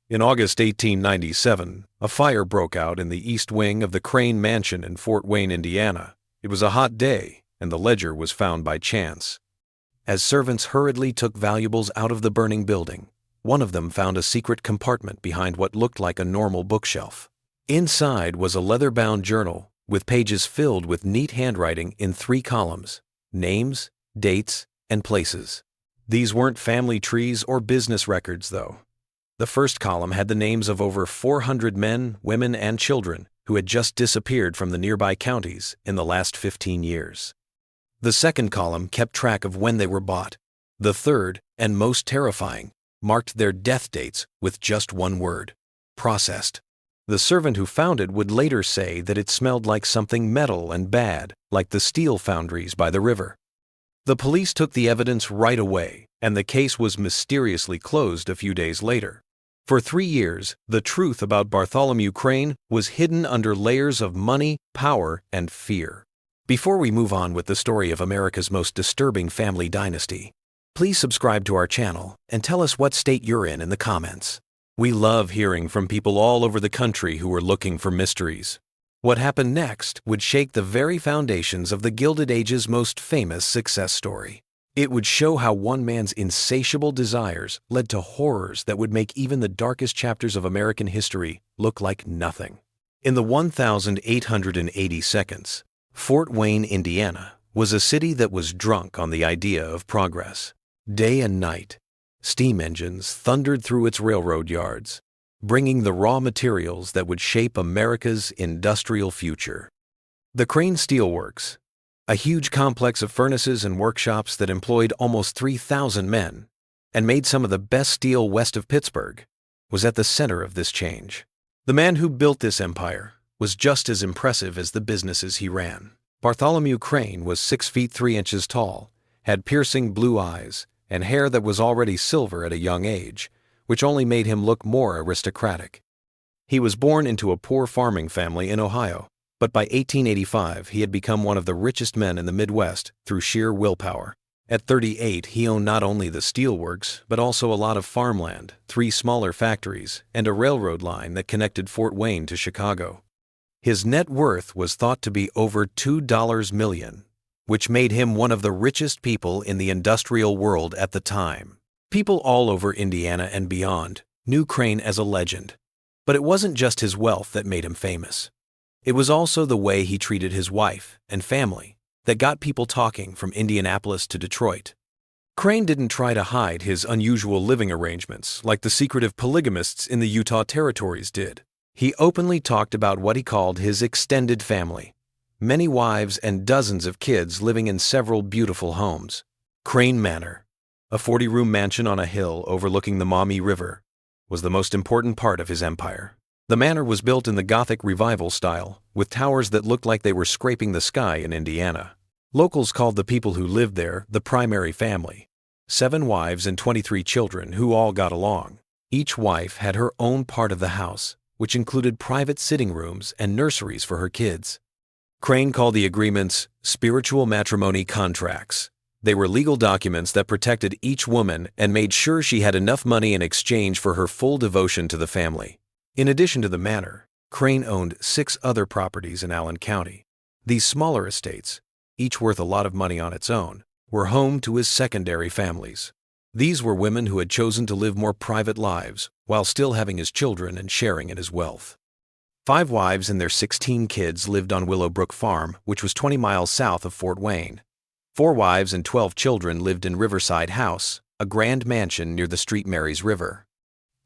In August 1897, a fire broke out in the east wing of the Crane Mansion in Fort Wayne, Indiana. It was a hot day, and the ledger was found by chance. As servants hurriedly took valuables out of the burning building, one of them found a secret compartment behind what looked like a normal bookshelf. Inside was a leather-bound journal with pages filled with neat handwriting in 3 columns: names, dates, and places. These weren't family trees or business records, though. The first column had the names of over 400 men, women, and children who had just disappeared from the nearby counties in the last 15 years. The second column kept track of when they were bought. The third, and most terrifying, marked their death dates with just one word: processed. The servant who found it would later say that it smelled like something metal and bad, like the steel foundries by the river. The police took the evidence right away, and the case was mysteriously closed a few days later. For 3 years, the truth about Bartholomew Crane was hidden under layers of money, power, and fear. Before we move on with the story of America's most disturbing family dynasty, please subscribe to our channel and tell us what state you're in the comments. We love hearing from people all over the country who are looking for mysteries. What happened next would shake the very foundations of the Gilded Age's most famous success story. It would show how one man's insatiable desires led to horrors that would make even the darkest chapters of American history look like nothing. In the 1,880 seconds, Fort Wayne, Indiana, was a city that was drunk on the idea of progress. Day and night, steam engines thundered through its railroad yards, bringing the raw materials that would shape America's industrial future. The Crane Steel Works, a huge complex of furnaces and workshops that employed almost 3,000 men and made some of the best steel west of Pittsburgh, was at the center of this change. The man who built this empire was just as impressive as the businesses he ran. Bartholomew Crane was 6 feet 3 inches tall, had piercing blue eyes, and hair that was already silver at a young age, which only made him look more aristocratic. He was born into a poor farming family in Ohio, but by 1885 he had become one of the richest men in the Midwest through sheer willpower. At 38, he owned not only the steelworks, but also a lot of farmland, 3 smaller factories, and a railroad line that connected Fort Wayne to Chicago. His net worth was thought to be over $2 million, which made him one of the richest people in the industrial world at the time. People all over Indiana and beyond knew Crane as a legend, but it wasn't just his wealth that made him famous. It was also the way he treated his wife and family that got people talking from Indianapolis to Detroit. Crane didn't try to hide his unusual living arrangements like the secretive polygamists in the Utah territories did. He openly talked about what he called his extended family, many wives and dozens of kids living in several beautiful homes. Crane Manor, a 40-room mansion on a hill overlooking the Maumee River, was the most important part of his empire. The manor was built in the Gothic Revival style, with towers that looked like they were scraping the sky in Indiana. Locals called the people who lived there the primary family. 7 wives and 23 children who all got along. Each wife had her own part of the house, which included private sitting rooms and nurseries for her kids. Crane called the agreements spiritual matrimony contracts. They were legal documents that protected each woman and made sure she had enough money in exchange for her full devotion to the family. In addition to the manor, Crane owned 6 other properties in Allen County. These smaller estates, each worth a lot of money on its own, were home to his secondary families. These were women who had chosen to live more private lives while still having his children and sharing in his wealth. 5 wives and their 16 kids lived on Willowbrook Farm, which was 20 miles south of Fort Wayne. 4 wives and 12 children lived in Riverside House, a grand mansion near the Street Mary's River.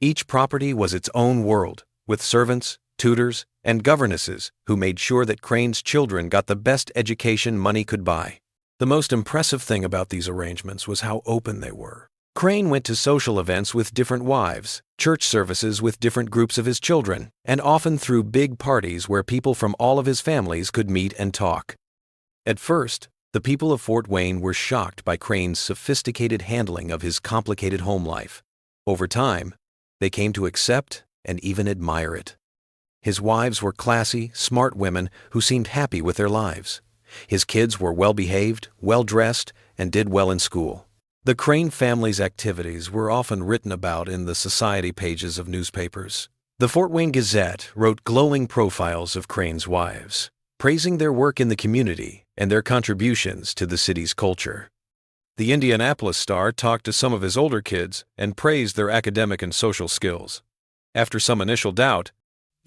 Each property was its own world, with servants, tutors, and governesses who made sure that Crane's children got the best education money could buy. The most impressive thing about these arrangements was how open they were. Crane went to social events with different wives, church services with different groups of his children, and often threw big parties where people from all of his families could meet and talk. At first, the people of Fort Wayne were shocked by Crane's sophisticated handling of his complicated home life. Over time, they came to accept and even admire it. His wives were classy, smart women who seemed happy with their lives. His kids were well-behaved, well-dressed, and did well in school. The Crane family's activities were often written about in the society pages of newspapers. The Fort Wayne Gazette wrote glowing profiles of Crane's wives, praising their work in the community and their contributions to the city's culture. The Indianapolis Star talked to some of his older kids and praised their academic and social skills. After some initial doubt,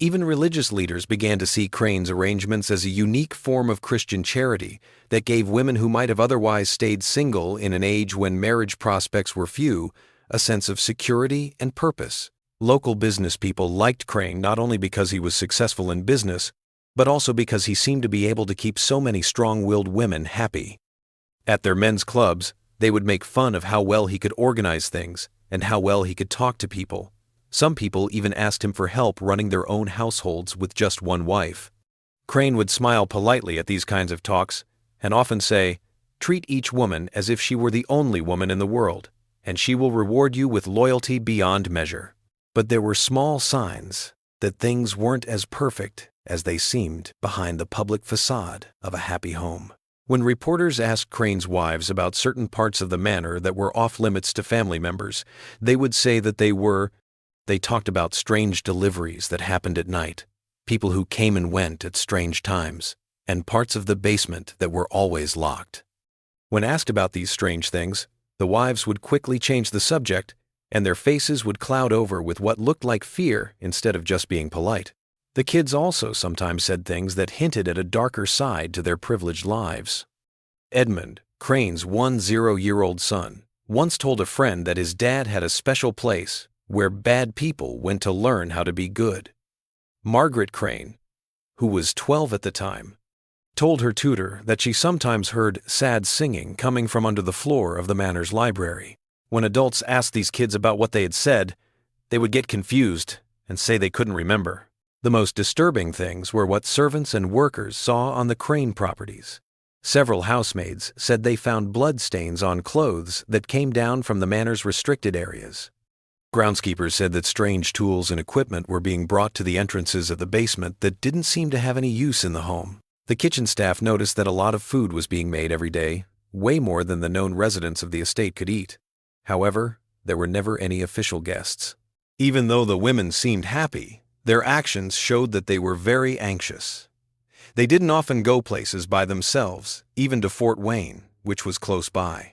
even religious leaders began to see Crane's arrangements as a unique form of Christian charity that gave women who might have otherwise stayed single in an age when marriage prospects were few a sense of security and purpose. Local business people liked Crane not only because he was successful in business, but also because he seemed to be able to keep so many strong-willed women happy. At their men's clubs, they would make fun of how well he could organize things and how well he could talk to people. Some people even asked him for help running their own households with just one wife. Crane would smile politely at these kinds of talks and often say, "Treat each woman as if she were the only woman in the world, and she will reward you with loyalty beyond measure." But there were small signs that things weren't as perfect as they seemed behind the public facade of a happy home. When reporters asked Crane's wives about certain parts of the manor that were off-limits to family members, they would say that they talked about strange deliveries that happened at night, people who came and went at strange times, and parts of the basement that were always locked. When asked about these strange things, the wives would quickly change the subject, and their faces would cloud over with what looked like fear instead of just being polite. The kids also sometimes said things that hinted at a darker side to their privileged lives. Edmund, Crane's 10-year-old son, once told a friend that his dad had a special place where bad people went to learn how to be good. Margaret Crane, who was 12 at the time, told her tutor that she sometimes heard sad singing coming from under the floor of the manor's library. When adults asked these kids about what they had said, they would get confused and say they couldn't remember. The most disturbing things were what servants and workers saw on the Crane properties. Several housemaids said they found blood stains on clothes that came down from the manor's restricted areas. Groundskeepers said that strange tools and equipment were being brought to the entrances of the basement that didn't seem to have any use in the home. The kitchen staff noticed that a lot of food was being made every day, way more than the known residents of the estate could eat. However, there were never any official guests. Even though the women seemed happy, their actions showed that they were very anxious. They didn't often go places by themselves, even to Fort Wayne, which was close by.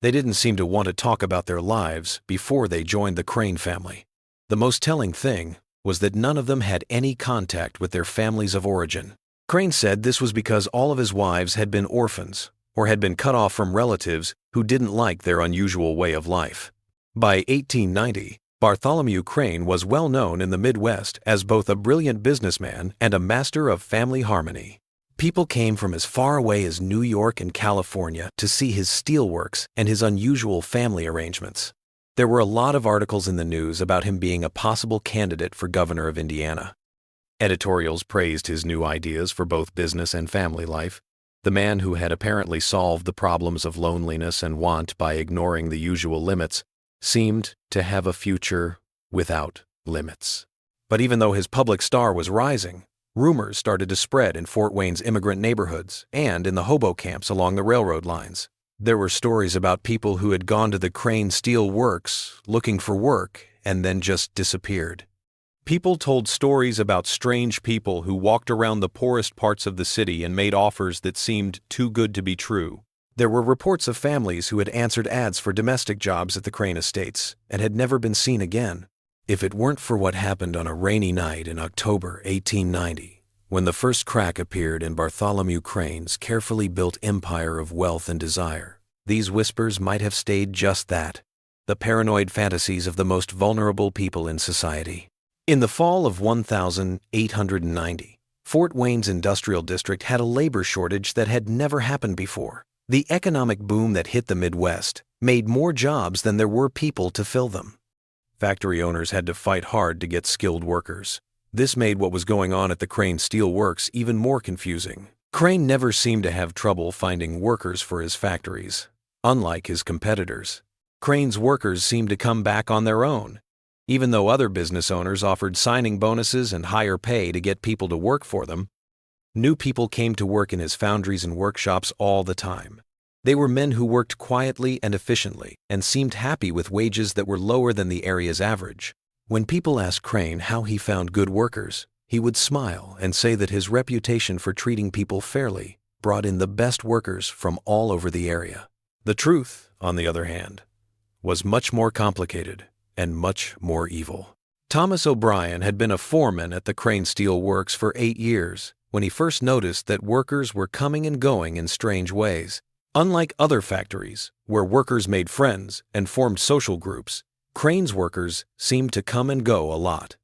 They didn't seem to want to talk about their lives before they joined the Crane family. The most telling thing was that none of them had any contact with their families of origin. Crane said this was because all of his wives had been orphans or had been cut off from relatives who didn't like their unusual way of life. By 1890, Bartholomew Crane was well known in the Midwest as both a brilliant businessman and a master of family harmony. People came from as far away as New York and California to see his steelworks and his unusual family arrangements. There were a lot of articles in the news about him being a possible candidate for governor of Indiana. Editorials praised his new ideas for both business and family life. The man who had apparently solved the problems of loneliness and want by ignoring the usual limits seemed to have a future without limits. But even though his public star was rising, rumors started to spread in Fort Wayne's immigrant neighborhoods and in the hobo camps along the railroad lines. There were stories about people who had gone to the Crane Steel Works looking for work and then just disappeared. People told stories about strange people who walked around the poorest parts of the city and made offers that seemed too good to be true. There were reports of families who had answered ads for domestic jobs at the Crane estates and had never been seen again. If it weren't for what happened on a rainy night in October 1890, when the first crack appeared in Bartholomew Crane's carefully built empire of wealth and desire, these whispers might have stayed just that, the paranoid fantasies of the most vulnerable people in society. In the fall of 1890, Fort Wayne's industrial district had a labor shortage that had never happened before. The economic boom that hit the Midwest made more jobs than there were people to fill them. Factory owners had to fight hard to get skilled workers. This made what was going on at the Crane Steel Works even more confusing. Crane never seemed to have trouble finding workers for his factories. Unlike his competitors, Crane's workers seemed to come back on their own. Even though other business owners offered signing bonuses and higher pay to get people to work for them, new people came to work in his foundries and workshops all the time. They were men who worked quietly and efficiently and seemed happy with wages that were lower than the area's average. When people asked Crane how he found good workers, he would smile and say that his reputation for treating people fairly brought in the best workers from all over the area. The truth, on the other hand, was much more complicated and much more evil. Thomas O'Brien had been a foreman at the Crane Steel Works for 8 years when he first noticed that workers were coming and going in strange ways. Unlike other factories, where workers made friends and formed social groups, Crane's workers seemed to come and go a lot.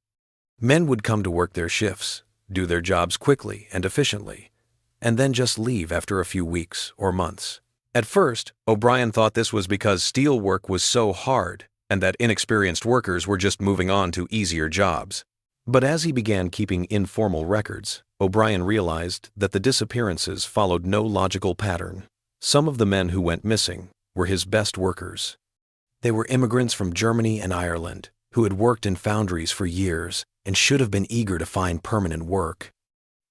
Men would come to work their shifts, do their jobs quickly and efficiently, and then just leave after a few weeks or months. At first, O'Brien thought this was because steel work was so hard and that inexperienced workers were just moving on to easier jobs. But as he began keeping informal records, O'Brien realized that the disappearances followed no logical pattern. Some of the men who went missing were his best workers. They were immigrants from Germany and Ireland who had worked in foundries for years and should have been eager to find permanent work.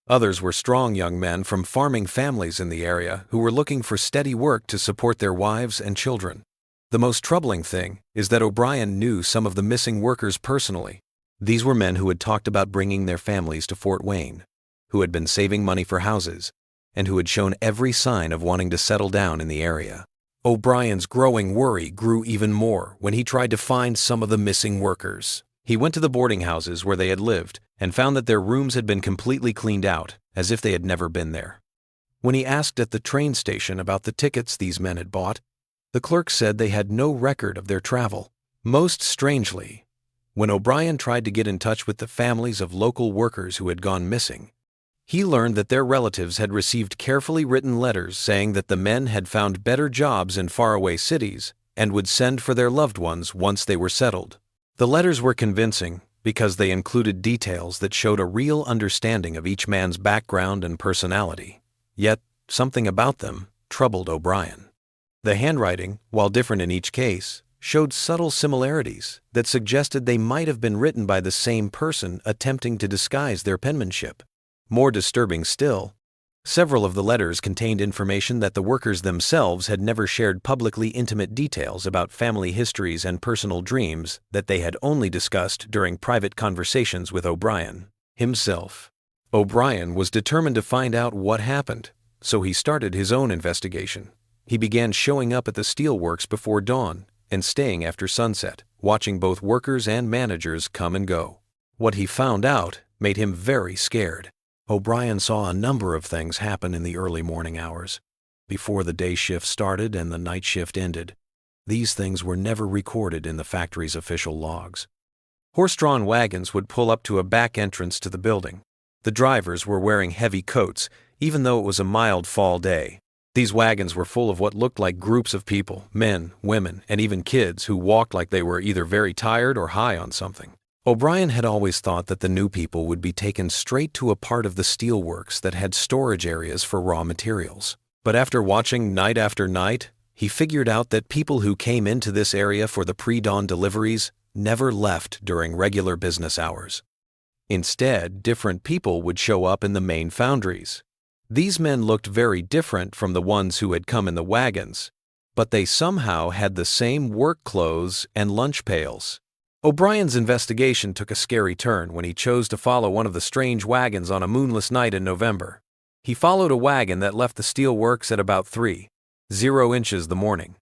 Others were strong young men from farming families in the area who were looking for steady work to support their wives and children. The most troubling thing is that O'Brien knew some of the missing workers personally. These were men who had talked about bringing their families to Fort Wayne, who had been saving money for houses, and who had shown every sign of wanting to settle down in the area. O'Brien's growing worry grew even more when he tried to find some of the missing workers. He went to the boarding houses where they had lived and found that their rooms had been completely cleaned out, as if they had never been there. When he asked at the train station about the tickets these men had bought, the clerk said they had no record of their travel. Most strangely, when O'Brien tried to get in touch with the families of local workers who had gone missing, he learned that their relatives had received carefully written letters saying that the men had found better jobs in faraway cities and would send for their loved ones once they were settled. The letters were convincing because they included details that showed a real understanding of each man's background and personality. Yet, something about them troubled O'Brien. The handwriting, while different in each case, showed subtle similarities that suggested they might have been written by the same person attempting to disguise their penmanship. More disturbing still, several of the letters contained information that the workers themselves had never shared publicly intimate details about family histories and personal dreams that they had only discussed during private conversations with O'Brien himself. O'Brien was determined to find out what happened, so he started his own investigation. He began showing up at the steelworks before dawn and staying after sunset, watching both workers and managers come and go. What he found out made him very scared. O'Brien saw a number of things happen in the early morning hours, before the day shift started and the night shift ended. These things were never recorded in the factory's official logs. Horse-drawn wagons would pull up to a back entrance to the building. The drivers were wearing heavy coats, even though it was a mild fall day. These wagons were full of what looked like groups of people, men, women, and even kids who walked like they were either very tired or high on something. O'Brien had always thought that the new people would be taken straight to a part of the steelworks that had storage areas for raw materials. But after watching night after night, he figured out that people who came into this area for the pre-dawn deliveries never left during regular business hours. Instead, different people would show up in the main foundries. These men looked very different from the ones who had come in the wagons, but they somehow had the same work clothes and lunch pails. O'Brien's investigation took a scary turn when he chose to follow one of the strange wagons on a moonless night in November. He followed a wagon that left the steel works at about 3:00 in the morning.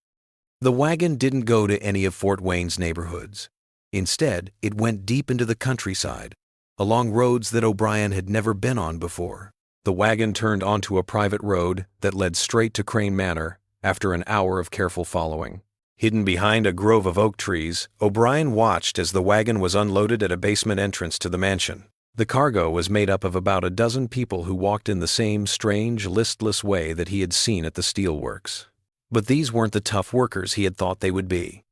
The wagon didn't go to any of Fort Wayne's neighborhoods. Instead, it went deep into the countryside, along roads that O'Brien had never been on before. The wagon turned onto a private road that led straight to Crane Manor after an hour of careful following. Hidden behind a grove of oak trees, O'Brien watched as the wagon was unloaded at a basement entrance to the mansion. The cargo was made up of about a dozen people who walked in the same strange, listless way that he had seen at the steelworks. But these weren't the tough workers he had thought they would be.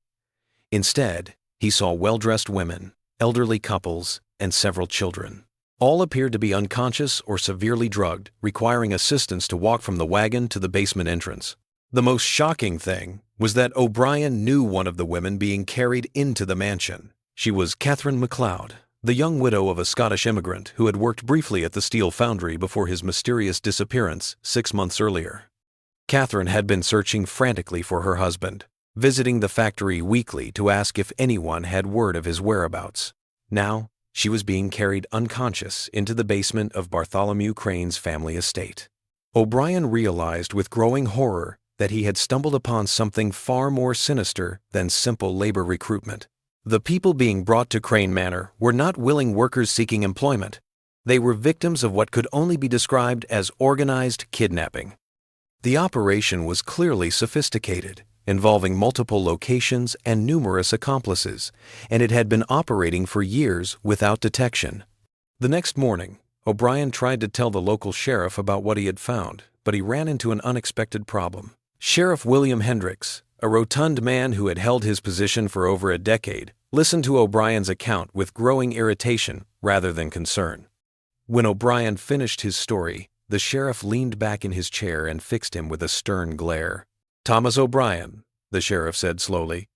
Instead, he saw well-dressed women, elderly couples, and several children. All appeared to be unconscious or severely drugged, requiring assistance to walk from the wagon to the basement entrance. The most shocking thing was that O'Brien knew one of the women being carried into the mansion. She was Catherine MacLeod, the young widow of a Scottish immigrant who had worked briefly at the steel foundry before his mysterious disappearance 6 months earlier. Catherine had been searching frantically for her husband, visiting the factory weekly to ask if anyone had word of his whereabouts. Now, she was being carried unconscious into the basement of Bartholomew Crane's family estate. O'Brien realized with growing horror that he had stumbled upon something far more sinister than simple labor recruitment. The people being brought to Crane Manor were not willing workers seeking employment. They were victims of what could only be described as organized kidnapping. The operation was clearly sophisticated, involving multiple locations and numerous accomplices, and it had been operating for years without detection. The next morning, O'Brien tried to tell the local sheriff about what he had found, but he ran into an unexpected problem. Sheriff William Hendricks, a rotund man who had held his position for over a decade, listened to O'Brien's account with growing irritation rather than concern. When O'Brien finished his story, the sheriff leaned back in his chair and fixed him with a stern glare. "Thomas O'Brien," the sheriff said slowly,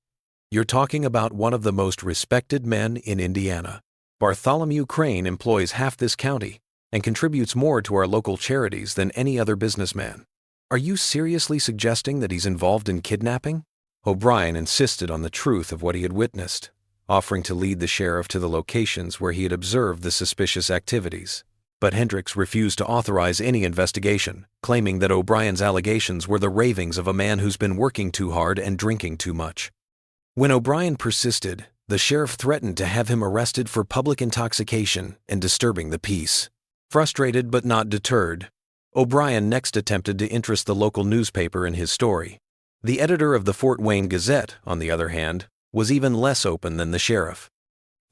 "you're talking about one of the most respected men in Indiana. Bartholomew Crane employs half this county and contributes more to our local charities than any other businessman. Are you seriously suggesting that he's involved in kidnapping?" O'Brien insisted on the truth of what he had witnessed, offering to lead the sheriff to the locations where he had observed the suspicious activities. But Hendricks refused to authorize any investigation, claiming that O'Brien's allegations were the ravings of a man who's been working too hard and drinking too much. When O'Brien persisted, the sheriff threatened to have him arrested for public intoxication and disturbing the peace. Frustrated but not deterred, O'Brien next attempted to interest the local newspaper in his story. The editor of the Fort Wayne Gazette, on the other hand, was even less open than the sheriff.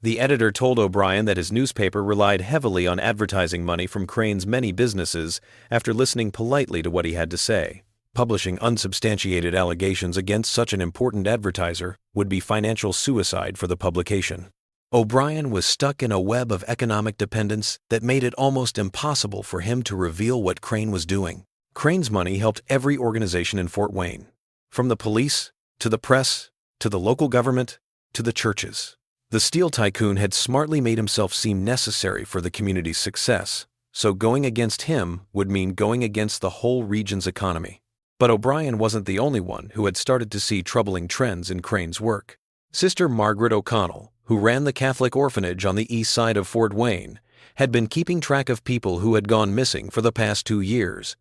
The editor told O'Brien that his newspaper relied heavily on advertising money from Crane's many businesses after listening politely to what he had to say. Publishing unsubstantiated allegations against such an important advertiser would be financial suicide for the publication. O'Brien was stuck in a web of economic dependence that made it almost impossible for him to reveal what Crane was doing. Crane's money helped every organization in Fort Wayne, from the police, to the press, to the local government, to the churches. The steel tycoon had smartly made himself seem necessary for the community's success, so going against him would mean going against the whole region's economy. But O'Brien wasn't the only one who had started to see troubling trends in Crane's work. Sister Margaret O'Connell, who ran the Catholic orphanage on the east side of Fort Wayne, had been keeping track of people who had gone missing for the past 2 years.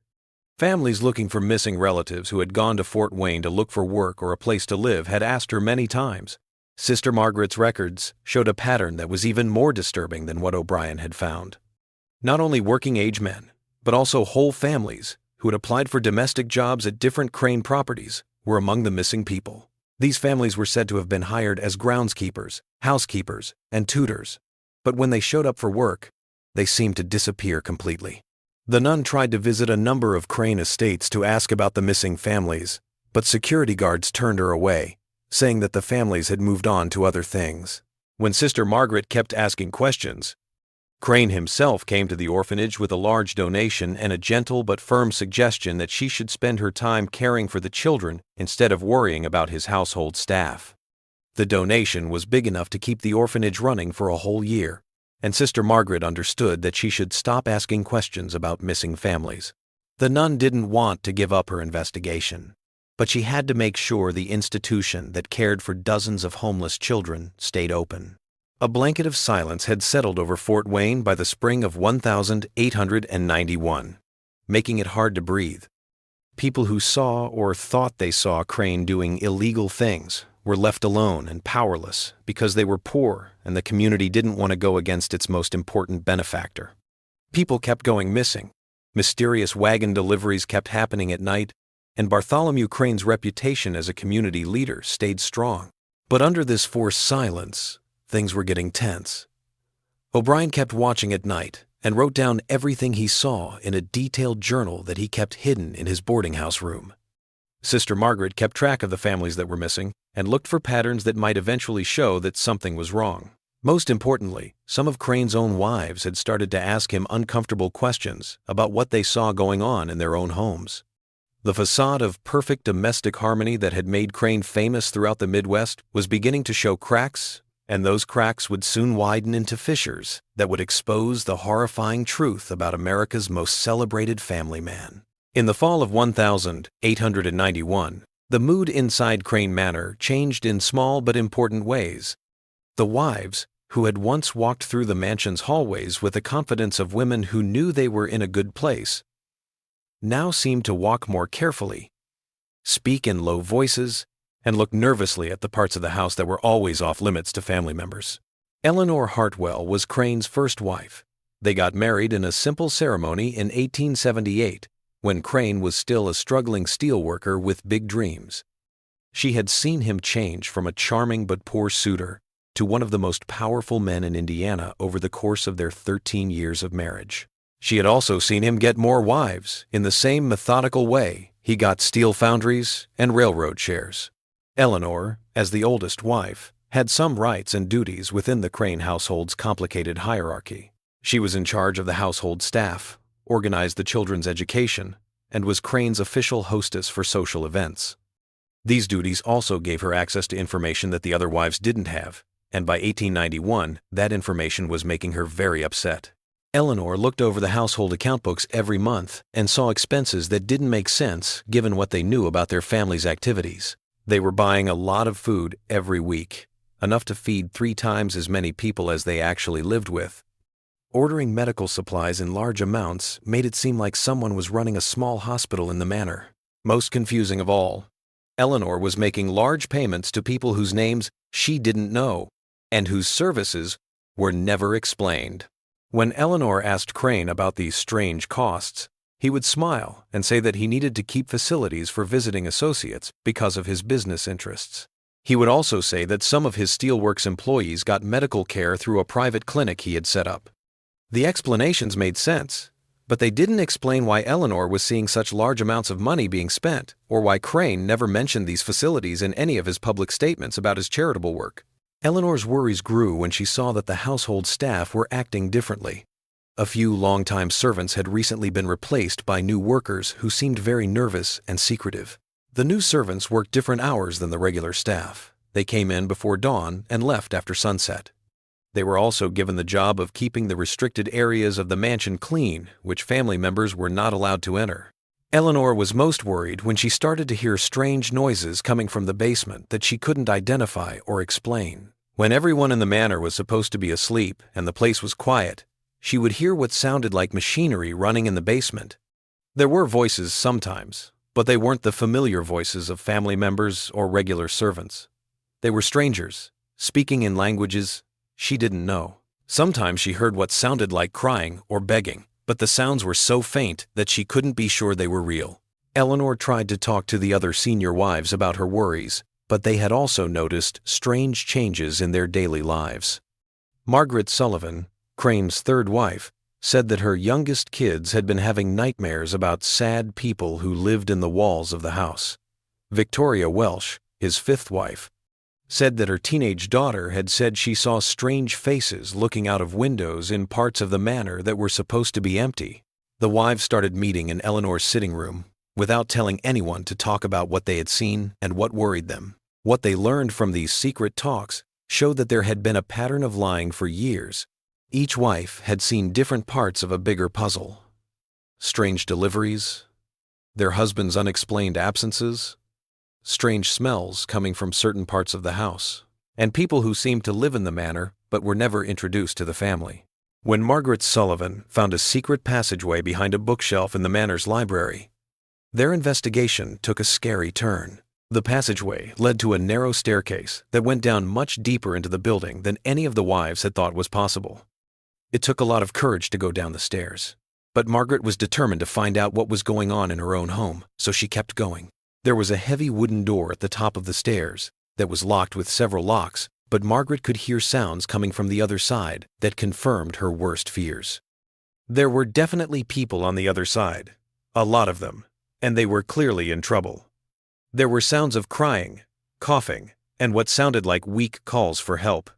Families looking for missing relatives who had gone to Fort Wayne to look for work or a place to live had asked her many times. Sister Margaret's records showed a pattern that was even more disturbing than what O'Brien had found. Not only working-age men, but also whole families who had applied for domestic jobs at different Crane properties were among the missing people. These families were said to have been hired as groundskeepers, housekeepers, and tutors, but when they showed up for work, they seemed to disappear completely. The nun tried to visit a number of Crane estates to ask about the missing families, but security guards turned her away, saying that the families had moved on to other things. When Sister Margaret kept asking questions, Crane himself came to the orphanage with a large donation and a gentle but firm suggestion that she should spend her time caring for the children instead of worrying about his household staff. The donation was big enough to keep the orphanage running for a whole year, and Sister Margaret understood that she should stop asking questions about missing families. The nun didn't want to give up her investigation, but she had to make sure the institution that cared for dozens of homeless children stayed open. A blanket of silence had settled over Fort Wayne by the spring of 1891, making it hard to breathe. People who saw or thought they saw Crane doing illegal things were left alone and powerless because they were poor and the community didn't want to go against its most important benefactor. People kept going missing, mysterious wagon deliveries kept happening at night, and Bartholomew Crane's reputation as a community leader stayed strong. But under this forced silence, things were getting tense. O'Brien kept watching at night and wrote down everything he saw in a detailed journal that he kept hidden in his boarding house room. Sister Margaret kept track of the families that were missing and looked for patterns that might eventually show that something was wrong. Most importantly, some of Crane's own wives had started to ask him uncomfortable questions about what they saw going on in their own homes. The facade of perfect domestic harmony that had made Crane famous throughout the Midwest was beginning to show cracks, and those cracks would soon widen into fissures that would expose the horrifying truth about America's most celebrated family man. In the fall of 1891, the mood inside Crane Manor changed in small but important ways. The wives, who had once walked through the mansion's hallways with the confidence of women who knew they were in a good place, now seemed to walk more carefully, speak in low voices, and look nervously at the parts of the house that were always off limits to family members. Eleanor Hartwell was Crane's first wife. They got married in a simple ceremony in 1878, when Crane was still a struggling steelworker with big dreams. She had seen him change from a charming but poor suitor to one of the most powerful men in Indiana over the course of their 13 years of marriage. She had also seen him get more wives in the same methodical way he got steel foundries and railroad shares. Eleanor, as the oldest wife, had some rights and duties within the Crane household's complicated hierarchy. She was in charge of the household staff, organized the children's education, and was Crane's official hostess for social events. These duties also gave her access to information that the other wives didn't have, and by 1891, that information was making her very upset. Eleanor looked over the household account books every month and saw expenses that didn't make sense given what they knew about their family's activities. They were buying a lot of food every week, enough to feed 3 times as many people as they actually lived with. Ordering medical supplies in large amounts made it seem like someone was running a small hospital in the manor. Most confusing of all, Eleanor was making large payments to people whose names she didn't know and whose services were never explained. When Eleanor asked Crane about these strange costs, he would smile and say that he needed to keep facilities for visiting associates because of his business interests. He would also say that some of his steelworks employees got medical care through a private clinic he had set up. The explanations made sense, but they didn't explain why Eleanor was seeing such large amounts of money being spent, or why Crane never mentioned these facilities in any of his public statements about his charitable work. Eleanor's worries grew when she saw that the household staff were acting differently. A few longtime servants had recently been replaced by new workers who seemed very nervous and secretive. The new servants worked different hours than the regular staff. They came in before dawn and left after sunset. They were also given the job of keeping the restricted areas of the mansion clean, which family members were not allowed to enter. Eleanor was most worried when she started to hear strange noises coming from the basement that she couldn't identify or explain. When everyone in the manor was supposed to be asleep and the place was quiet, she would hear what sounded like machinery running in the basement. There were voices sometimes, but they weren't the familiar voices of family members or regular servants. They were strangers, speaking in languages she didn't know. Sometimes she heard what sounded like crying or begging, but the sounds were so faint that she couldn't be sure they were real. Eleanor tried to talk to the other senior wives about her worries, but they had also noticed strange changes in their daily lives. Margaret Sullivan, Crane's third wife, said that her youngest kids had been having nightmares about sad people who lived in the walls of the house. Victoria Welsh, his fifth wife, said that her teenage daughter had said she saw strange faces looking out of windows in parts of the manor that were supposed to be empty. The wives started meeting in Eleanor's sitting room, without telling anyone to talk about what they had seen and what worried them. What they learned from these secret talks showed that there had been a pattern of lying for years. Each wife had seen different parts of a bigger puzzle. Strange deliveries, their husbands' unexplained absences, strange smells coming from certain parts of the house, and people who seemed to live in the manor but were never introduced to the family. When Margaret Sullivan found a secret passageway behind a bookshelf in the manor's library, their investigation took a scary turn. The passageway led to a narrow staircase that went down much deeper into the building than any of the wives had thought was possible. It took a lot of courage to go down the stairs, but Margaret was determined to find out what was going on in her own home, so she kept going. There was a heavy wooden door at the top of the stairs that was locked with several locks, but Margaret could hear sounds coming from the other side that confirmed her worst fears. There were definitely people on the other side, a lot of them, and they were clearly in trouble. There were sounds of crying, coughing, and what sounded like weak calls for help.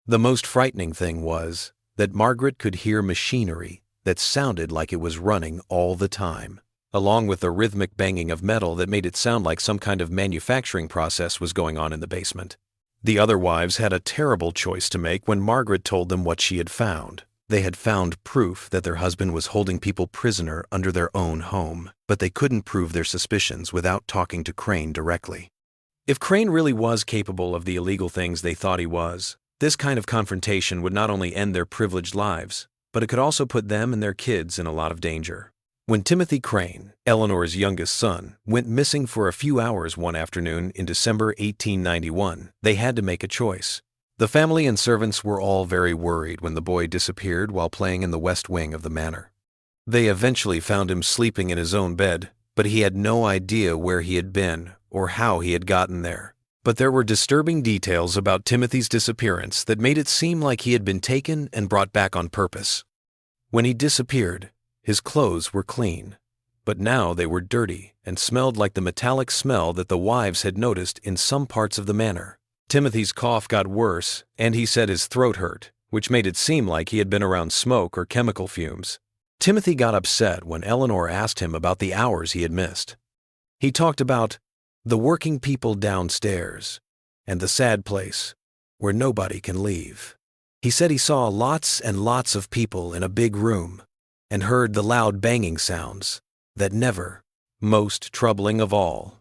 The most frightening thing was that Margaret could hear machinery that sounded like it was running all the time, along with the rhythmic banging of metal that made it sound like some kind of manufacturing process was going on in the basement. The other wives had a terrible choice to make when Margaret told them what she had found. They had found proof that their husband was holding people prisoner under their own home, but they couldn't prove their suspicions without talking to Crane directly. If Crane really was capable of the illegal things they thought he was, this kind of confrontation would not only end their privileged lives, but it could also put them and their kids in a lot of danger. When Timothy Crane, Eleanor's youngest son, went missing for a few hours one afternoon in December 1891, they had to make a choice. The family and servants were all very worried when the boy disappeared while playing in the west wing of the manor. They eventually found him sleeping in his own bed, but he had no idea where he had been or how he had gotten there. But there were disturbing details about Timothy's disappearance that made it seem like he had been taken and brought back on purpose. When he disappeared, his clothes were clean, but now they were dirty and smelled like the metallic smell that the wives had noticed in some parts of the manor. Timothy's cough got worse, and he said his throat hurt, which made it seem like he had been around smoke or chemical fumes. Timothy got upset when Eleanor asked him about the hours he had missed. He talked about the working people downstairs and the sad place where nobody can leave. He said he saw lots and lots of people in a big room and heard the loud banging sounds that never, most troubling of all.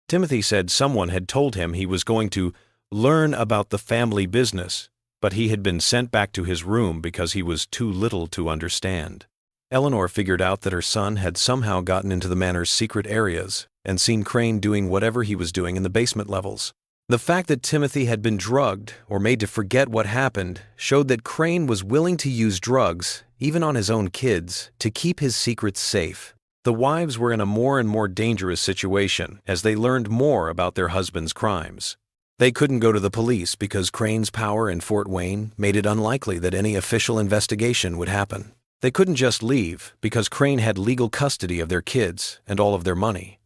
Timothy said someone had told him he was going to learn about the family business, but he had been sent back to his room because he was too little to understand. Eleanor figured out that her son had somehow gotten into the manor's secret areas and seen Crane doing whatever he was doing in the basement levels. The fact that Timothy had been drugged or made to forget what happened showed that Crane was willing to use drugs, even on his own kids, to keep his secrets safe. The wives were in a more and more dangerous situation as they learned more about their husbands' crimes. They couldn't go to the police because Crane's power in Fort Wayne made it unlikely that any official investigation would happen. They couldn't just leave because Crane had legal custody of their kids and all of their money.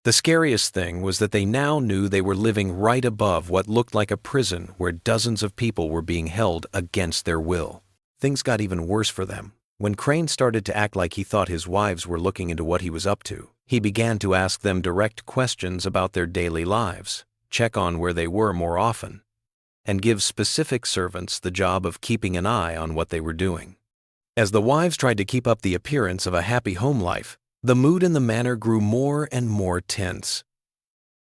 The scariest thing was that they now knew they were living right above what looked like a prison where dozens of people were being held against their will. Things got even worse for them. When Crane started to act like he thought his wives were looking into what he was up to, he began to ask them direct questions about their daily lives, check on where they were more often, and give specific servants the job of keeping an eye on what they were doing. As the wives tried to keep up the appearance of a happy home life, the mood in the manor grew more and more tense.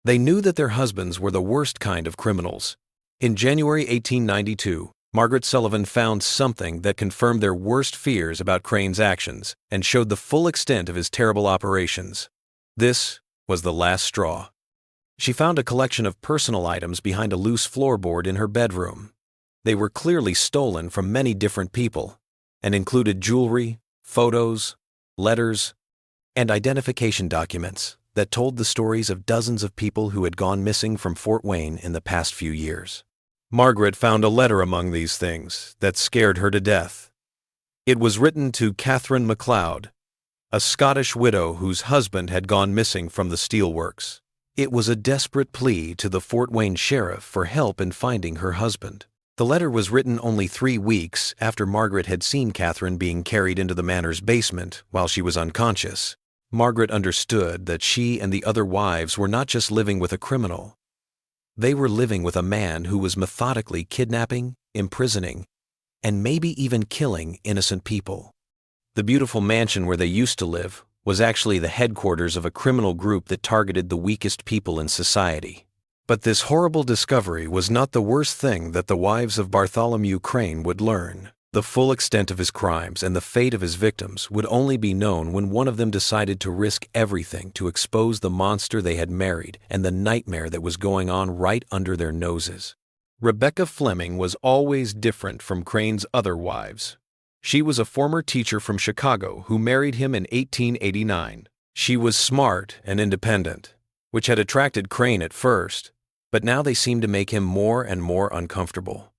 They knew that their husbands were the worst kind of criminals. In January 1892, Margaret Sullivan found something that confirmed their worst fears about Crane's actions and showed the full extent of his terrible operations. This was the last straw. She found a collection of personal items behind a loose floorboard in her bedroom. They were clearly stolen from many different people and included jewelry, photos, letters, and identification documents that told the stories of dozens of people who had gone missing from Fort Wayne in the past few years. Margaret found a letter among these things that scared her to death. It was written to Catherine MacLeod, a Scottish widow whose husband had gone missing from the steelworks. It was a desperate plea to the Fort Wayne sheriff for help in finding her husband. The letter was written only 3 weeks after Margaret had seen Catherine being carried into the manor's basement while she was unconscious. Margaret understood that she and the other wives were not just living with a criminal. They were living with a man who was methodically kidnapping, imprisoning, and maybe even killing innocent people. The beautiful mansion where they used to live was actually the headquarters of a criminal group that targeted the weakest people in society. But this horrible discovery was not the worst thing that the wives of Bartholomew Crane would learn. The full extent of his crimes and the fate of his victims would only be known when one of them decided to risk everything to expose the monster they had married and the nightmare that was going on right under their noses. Rebecca Fleming was always different from Crane's other wives. She was a former teacher from Chicago who married him in 1889. She was smart and independent, which had attracted Crane at first, but now they seemed to make him more and more uncomfortable.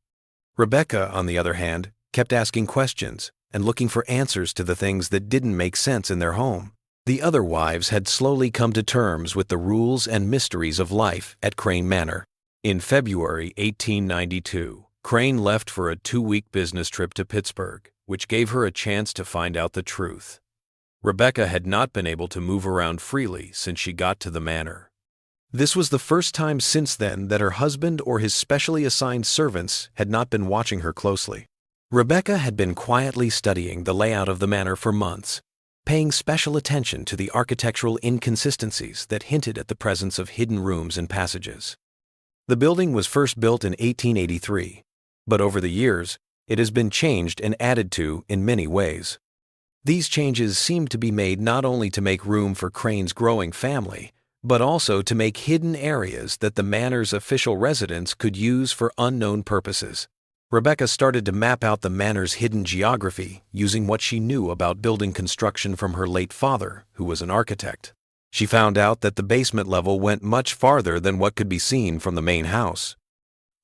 Rebecca, on the other hand, kept asking questions and looking for answers to the things that didn't make sense in their home. The other wives had slowly come to terms with the rules and mysteries of life at Crane Manor. In February 1892, Crane left for a 2-week business trip to Pittsburgh, which gave her a chance to find out the truth. Rebecca had not been able to move around freely since she got to the manor. This was the first time since then that her husband or his specially assigned servants had not been watching her closely. Rebecca had been quietly studying the layout of the manor for months, paying special attention to the architectural inconsistencies that hinted at the presence of hidden rooms and passages. The building was first built in 1883, but over the years, it has been changed and added to in many ways. These changes seemed to be made not only to make room for Crane's growing family, but also to make hidden areas that the manor's official residents could use for unknown purposes. Rebecca started to map out the manor's hidden geography using what she knew about building construction from her late father, who was an architect. She found out that the basement level went much farther than what could be seen from the main house.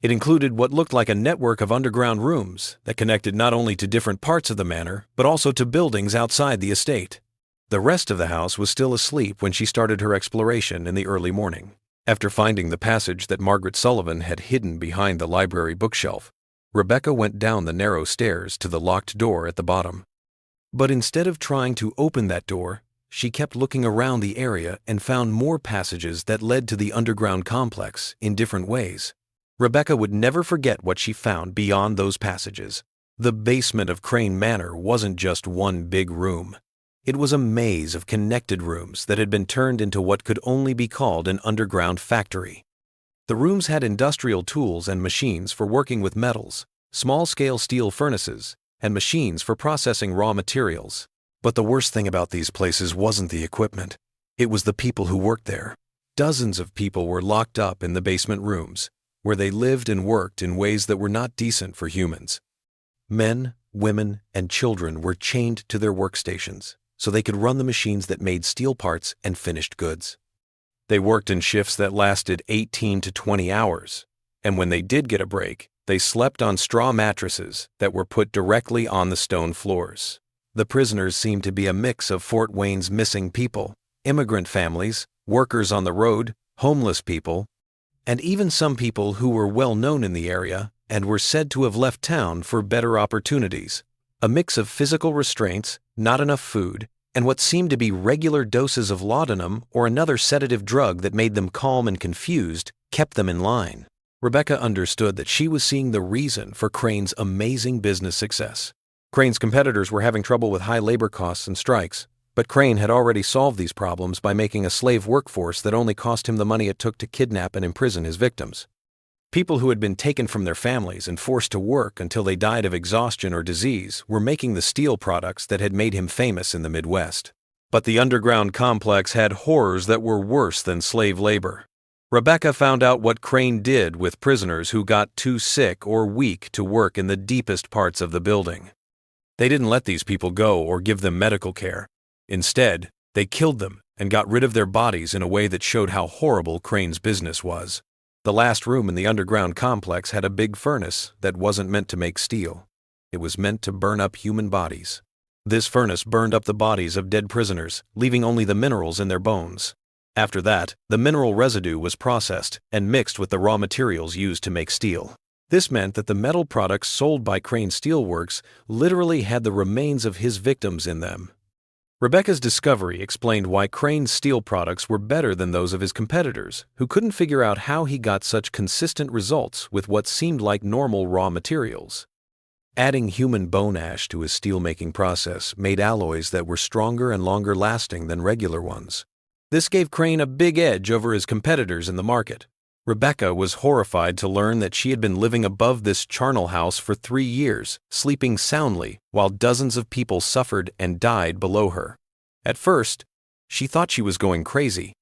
It included what looked like a network of underground rooms that connected not only to different parts of the manor, but also to buildings outside the estate. The rest of the house was still asleep when she started her exploration in the early morning. After finding the passage that Margaret Sullivan had hidden behind the library bookshelf, Rebecca went down the narrow stairs to the locked door at the bottom. But instead of trying to open that door, she kept looking around the area and found more passages that led to the underground complex in different ways. Rebecca would never forget what she found beyond those passages. The basement of Crane Manor wasn't just one big room. It was a maze of connected rooms that had been turned into what could only be called an underground factory. The rooms had industrial tools and machines for working with metals, small-scale steel furnaces, and machines for processing raw materials. But the worst thing about these places wasn't the equipment. It was the people who worked there. Dozens of people were locked up in the basement rooms, where they lived and worked in ways that were not decent for humans. Men, women, and children were chained to their workstations so they could run the machines that made steel parts and finished goods. They worked in shifts that lasted 18 to 20 hours, and when they did get a break, they slept on straw mattresses that were put directly on the stone floors. The prisoners seemed to be a mix of Fort Wayne's missing people, immigrant families, workers on the road, homeless people, and even some people who were well known in the area and were said to have left town for better opportunities. A mix of physical restraints, not enough food, and what seemed to be regular doses of laudanum or another sedative drug that made them calm and confused kept them in line. Rebecca understood that she was seeing the reason for Crane's amazing business success. Crane's competitors were having trouble with high labor costs and strikes, but Crane had already solved these problems by making a slave workforce that only cost him the money it took to kidnap and imprison his victims. People who had been taken from their families and forced to work until they died of exhaustion or disease were making the steel products that had made him famous in the Midwest. But the underground complex had horrors that were worse than slave labor. Rebecca found out what Crane did with prisoners who got too sick or weak to work in the deepest parts of the building. They didn't let these people go or give them medical care. Instead, they killed them and got rid of their bodies in a way that showed how horrible Crane's business was. The last room in the underground complex had a big furnace that wasn't meant to make steel. It was meant to burn up human bodies. This furnace burned up the bodies of dead prisoners, leaving only the minerals in their bones. After that, the mineral residue was processed and mixed with the raw materials used to make steel. This meant that the metal products sold by Crane Steelworks literally had the remains of his victims in them. Rebecca's discovery explained why Crane's steel products were better than those of his competitors, who couldn't figure out how he got such consistent results with what seemed like normal raw materials. Adding human bone ash to his steelmaking process made alloys that were stronger and longer lasting than regular ones. This gave Crane a big edge over his competitors in the market. Rebecca was horrified to learn that she had been living above this charnel house for 3 years, sleeping soundly, while dozens of people suffered and died below her. At first, she thought she was going crazy.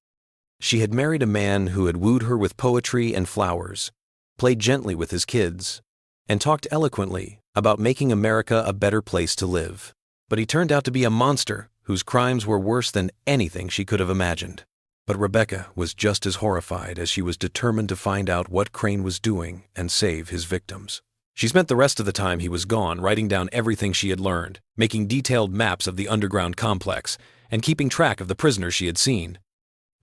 She had married a man who had wooed her with poetry and flowers, played gently with his kids, and talked eloquently about making America a better place to live. But he turned out to be a monster whose crimes were worse than anything she could have imagined. But Rebecca was just as horrified as she was determined to find out what Crane was doing and save his victims. She spent the rest of the time he was gone writing down everything she had learned, making detailed maps of the underground complex, and keeping track of the prisoners she had seen.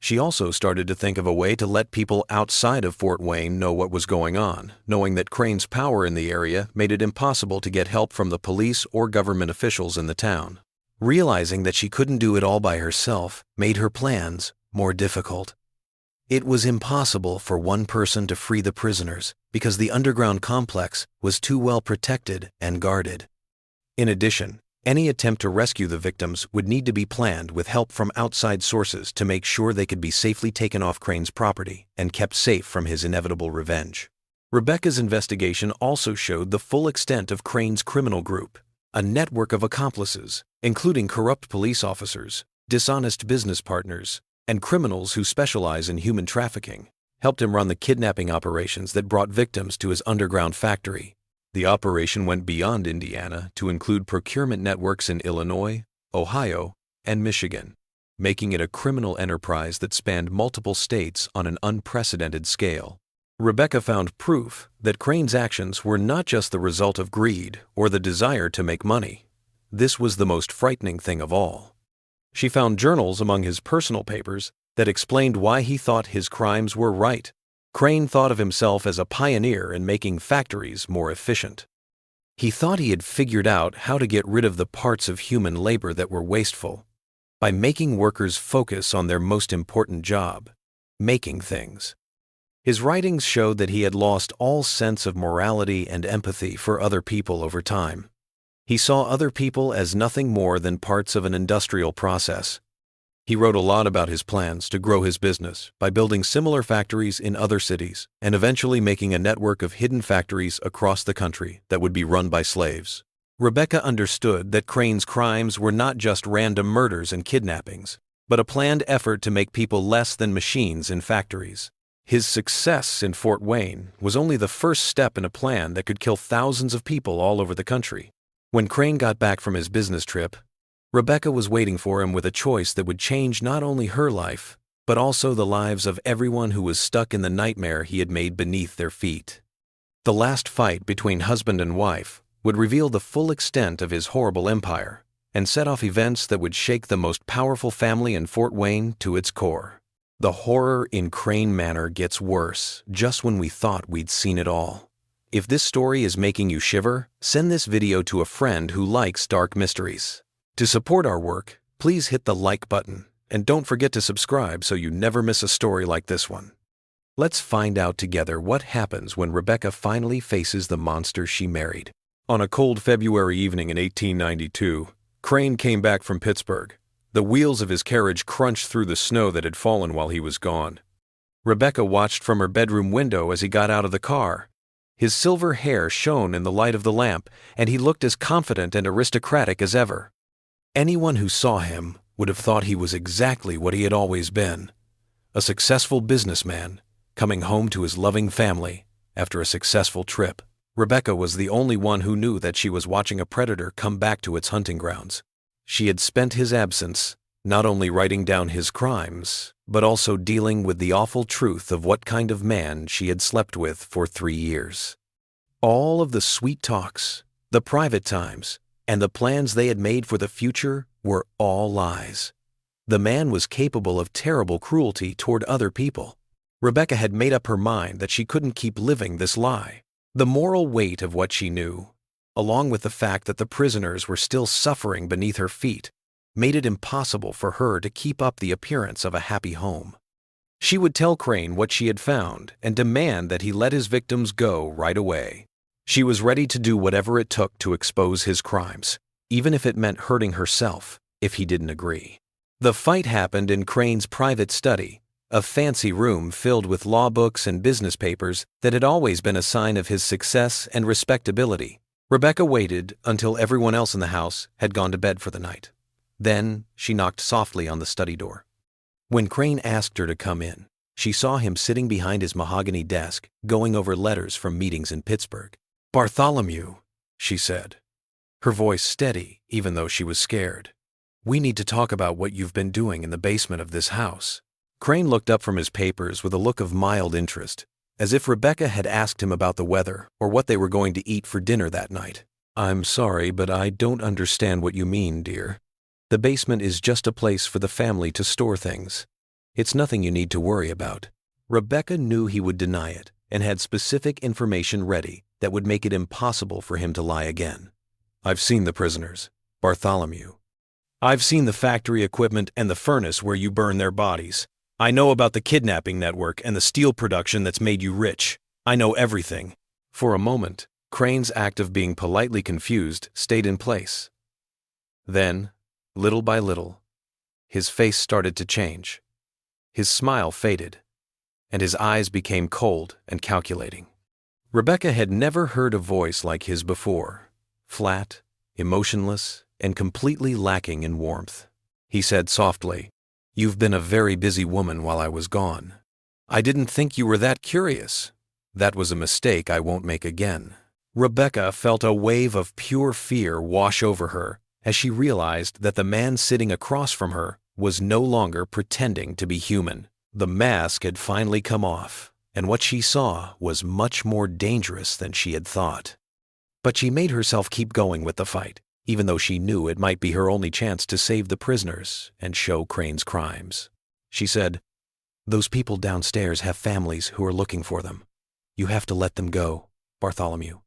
She also started to think of a way to let people outside of Fort Wayne know what was going on, knowing that Crane's power in the area made it impossible to get help from the police or government officials in the town. Realizing that she couldn't do it all by herself made her plans more difficult. It was impossible for one person to free the prisoners because the underground complex was too well protected and guarded. In addition, any attempt to rescue the victims would need to be planned with help from outside sources to make sure they could be safely taken off Crane's property and kept safe from his inevitable revenge. Rebecca's investigation also showed the full extent of Crane's criminal group, a network of accomplices, including corrupt police officers, dishonest business partners, and criminals who specialize in human trafficking, helped him run the kidnapping operations that brought victims to his underground factory. The operation went beyond Indiana to include procurement networks in Illinois, Ohio, and Michigan, making it a criminal enterprise that spanned multiple states on an unprecedented scale. Rebecca found proof that Crane's actions were not just the result of greed or the desire to make money. This was the most frightening thing of all. She found journals among his personal papers that explained why he thought his crimes were right. Crane thought of himself as a pioneer in making factories more efficient. He thought he had figured out how to get rid of the parts of human labor that were wasteful by making workers focus on their most important job, making things. His writings showed that he had lost all sense of morality and empathy for other people over time. He saw other people as nothing more than parts of an industrial process. He wrote a lot about his plans to grow his business by building similar factories in other cities and eventually making a network of hidden factories across the country that would be run by slaves. Rebecca understood that Crane's crimes were not just random murders and kidnappings, but a planned effort to make people less than machines in factories. His success in Fort Wayne was only the first step in a plan that could kill thousands of people all over the country. When Crane got back from his business trip, Rebecca was waiting for him with a choice that would change not only her life, but also the lives of everyone who was stuck in the nightmare he had made beneath their feet. The last fight between husband and wife would reveal the full extent of his horrible empire and set off events that would shake the most powerful family in Fort Wayne to its core. The horror in Crane Manor gets worse just when we thought we'd seen it all. If this story is making you shiver, send this video to a friend who likes dark mysteries. To support our work, please hit the like button and don't forget to subscribe so you never miss a story like this one. Let's find out together what happens when Rebecca finally faces the monster she married. On a cold February evening in 1892, Crane came back from Pittsburgh. The wheels of his carriage crunched through the snow that had fallen while he was gone. Rebecca watched from her bedroom window as he got out of the car. His silver hair shone in the light of the lamp, and he looked as confident and aristocratic as ever. Anyone who saw him would have thought he was exactly what he had always been, a successful businessman coming home to his loving family after a successful trip. Rebecca was the only one who knew that she was watching a predator come back to its hunting grounds. She had spent his absence not only writing down his crimes, but also dealing with the awful truth of what kind of man she had slept with for 3 years. All of the sweet talks, the private times, and the plans they had made for the future were all lies. The man was capable of terrible cruelty toward other people. Rebecca had made up her mind that she couldn't keep living this lie. The moral weight of what she knew, along with the fact that the prisoners were still suffering beneath her feet, made it impossible for her to keep up the appearance of a happy home. She would tell Crane what she had found and demand that he let his victims go right away. She was ready to do whatever it took to expose his crimes, even if it meant hurting herself if he didn't agree. The fight happened in Crane's private study, a fancy room filled with law books and business papers that had always been a sign of his success and respectability. Rebecca waited until everyone else in the house had gone to bed for the night. Then she knocked softly on the study door. When Crane asked her to come in, she saw him sitting behind his mahogany desk, going over letters from meetings in Pittsburgh. "Bartholomew," she said, her voice steady even though she was scared. "We need to talk about what you've been doing in the basement of this house." Crane looked up from his papers with a look of mild interest, as if Rebecca had asked him about the weather or what they were going to eat for dinner that night. "I'm sorry, but I don't understand what you mean, dear. The basement is just a place for the family to store things. It's nothing you need to worry about." Rebecca knew he would deny it and had specific information ready that would make it impossible for him to lie again. "I've seen the prisoners, Bartholomew. I've seen the factory equipment and the furnace where you burn their bodies. I know about the kidnapping network and the steel production that's made you rich. I know everything." For a moment, Crane's act of being politely confused stayed in place. Then, little by little, his face started to change. His smile faded, and his eyes became cold and calculating. Rebecca had never heard a voice like his before, flat, emotionless, and completely lacking in warmth. He said softly, "You've been a very busy woman while I was gone. I didn't think you were that curious. That was a mistake I won't make again." Rebecca felt a wave of pure fear wash over her as she realized that the man sitting across from her was no longer pretending to be human. The mask had finally come off, and what she saw was much more dangerous than she had thought. But she made herself keep going with the fight, even though she knew it might be her only chance to save the prisoners and show Crane's crimes. She said, "Those people downstairs have families who are looking for them. You have to let them go, Bartholomew.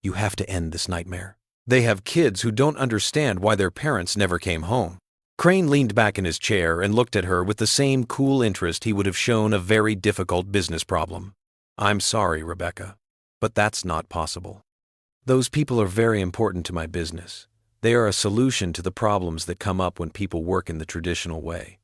You have to end this nightmare. They have kids who don't understand why their parents never came home." Crane leaned back in his chair and looked at her with the same cool interest he would have shown a very difficult business problem. "I'm sorry, Rebecca, but that's not possible. Those people are very important to my business. They are a solution to the problems that come up when people work in the traditional way.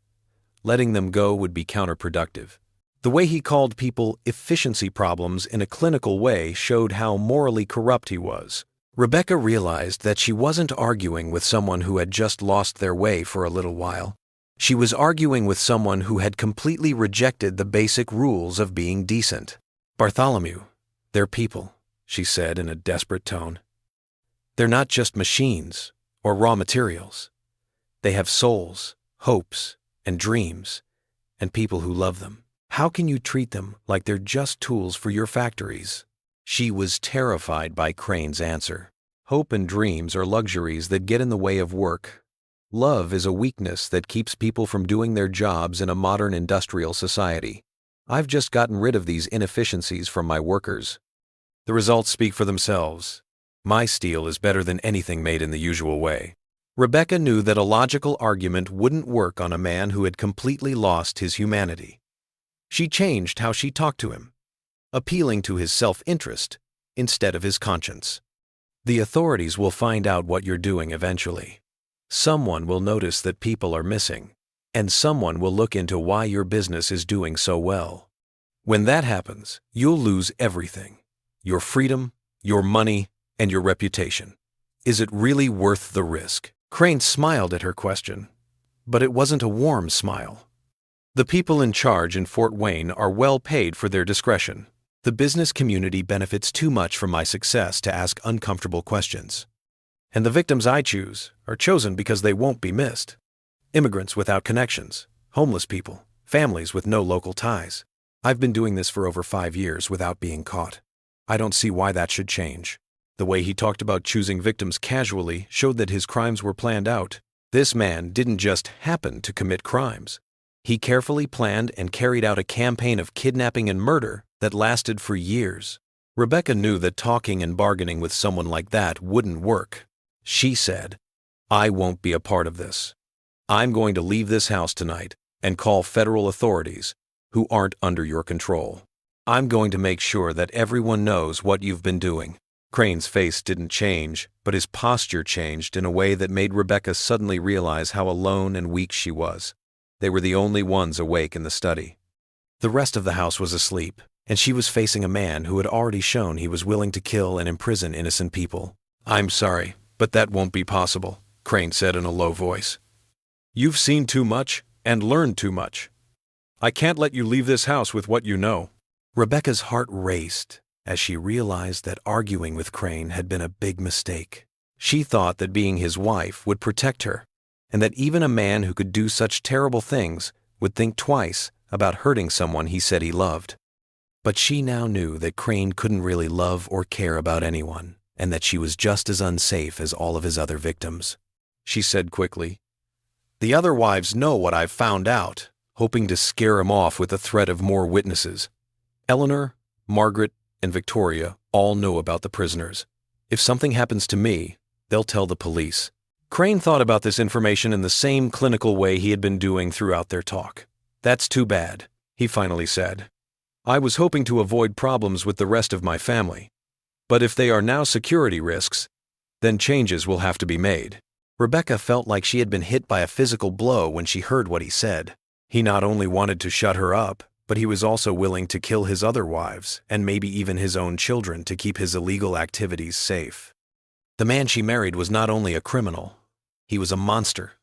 Letting them go would be counterproductive." The way he called people efficiency problems in a clinical way showed how morally corrupt he was. Rebecca realized that she wasn't arguing with someone who had just lost their way for a little while. She was arguing with someone who had completely rejected the basic rules of being decent. "Bartholomew, they're people," she said in a desperate tone. "They're not just machines or raw materials. They have souls, hopes, and dreams, and people who love them. How can you treat them like they're just tools for your factories?" She was terrified by Crane's answer. Hope and dreams are luxuries that get in the way of work. Love is a weakness that keeps people from doing their jobs in a modern industrial society. I've just gotten rid of these inefficiencies from my workers. The results speak for themselves. My steel is better than anything made in the usual way. Rebecca knew that a logical argument wouldn't work on a man who had completely lost his humanity. She changed how she talked to him, appealing to his self-interest instead of his conscience. "The authorities will find out what you're doing eventually. Someone will notice that people are missing, and someone will look into why your business is doing so well. When that happens, you'll lose everything: your freedom, your money, and your reputation. Is it really worth the risk?" Crane smiled at her question, but it wasn't a warm smile. The people in charge in Fort Wayne are well paid for their discretion. The business community benefits too much from my success to ask uncomfortable questions. And the victims I choose are chosen because they won't be missed. Immigrants without connections, homeless people, families with no local ties. I've been doing this for over 5 years without being caught. I don't see why that should change. The way he talked about choosing victims casually showed that his crimes were planned out. This man didn't just happen to commit crimes. He carefully planned and carried out a campaign of kidnapping and murder that lasted for years. Rebecca knew that talking and bargaining with someone like that wouldn't work. She said, "I won't be a part of this. I'm going to leave this house tonight and call federal authorities who aren't under your control. I'm going to make sure that everyone knows what you've been doing." Crane's face didn't change, but his posture changed in a way that made Rebecca suddenly realize how alone and weak she was. They were the only ones awake in the study. The rest of the house was asleep, and she was facing a man who had already shown he was willing to kill and imprison innocent people. "I'm sorry, but that won't be possible," Crane said in a low voice. "You've seen too much and learned too much. I can't let you leave this house with what you know." Rebecca's heart raced as she realized that arguing with Crane had been a big mistake. She thought that being his wife would protect her, and that even a man who could do such terrible things would think twice about hurting someone he said he loved. But she now knew that Crane couldn't really love or care about anyone, and that she was just as unsafe as all of his other victims. She said quickly, "The other wives know what I've found out," hoping to scare him off with the threat of more witnesses. "Eleanor, Margaret, and Victoria all know about the prisoners. If something happens to me, they'll tell the police." Crane thought about this information in the same clinical way he had been doing throughout their talk. "That's too bad," he finally said. "I was hoping to avoid problems with the rest of my family. But if they are now security risks, then changes will have to be made." Rebecca felt like she had been hit by a physical blow when she heard what he said. He not only wanted to shut her up, but he was also willing to kill his other wives and maybe even his own children to keep his illegal activities safe. The man she married was not only a criminal, he was a monster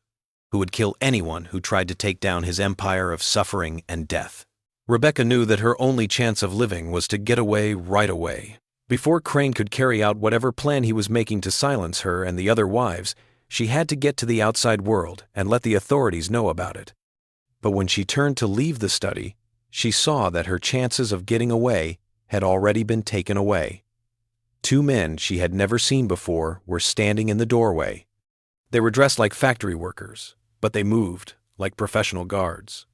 who would kill anyone who tried to take down his empire of suffering and death. Rebecca knew that her only chance of living was to get away right away. Before Crane could carry out whatever plan he was making to silence her and the other wives, she had to get to the outside world and let the authorities know about it. But when she turned to leave the study, she saw that her chances of getting away had already been taken away. Two men she had never seen before were standing in the doorway. They were dressed like factory workers, but they moved like professional guards.